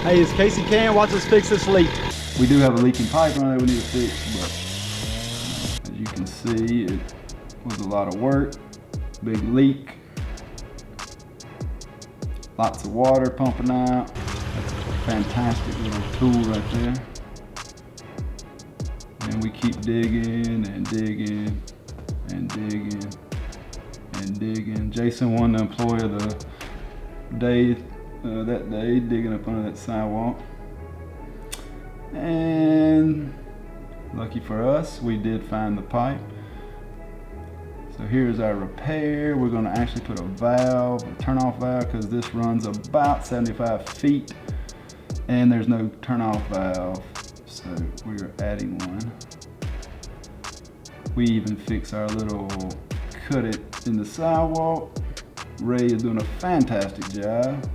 Hey, it's caseycan. Watch us fix this leak. We do have a leaking pipe on there we need to fix, but as you can see, it was a lot of work. Big leak. Lots of water pumping out. That's a fantastic little tool right there. And we keep digging and digging and digging and digging. Jason won the employee of the day that day, digging up under that sidewalk. And lucky for us, we did find the pipe. So here's our repair. We're gonna actually put a valve, a turn-off valve, because this runs about 75 feet and there's no turn-off valve. So we're adding one. We even fix our little cut it in the sidewalk. Ray is doing a fantastic job.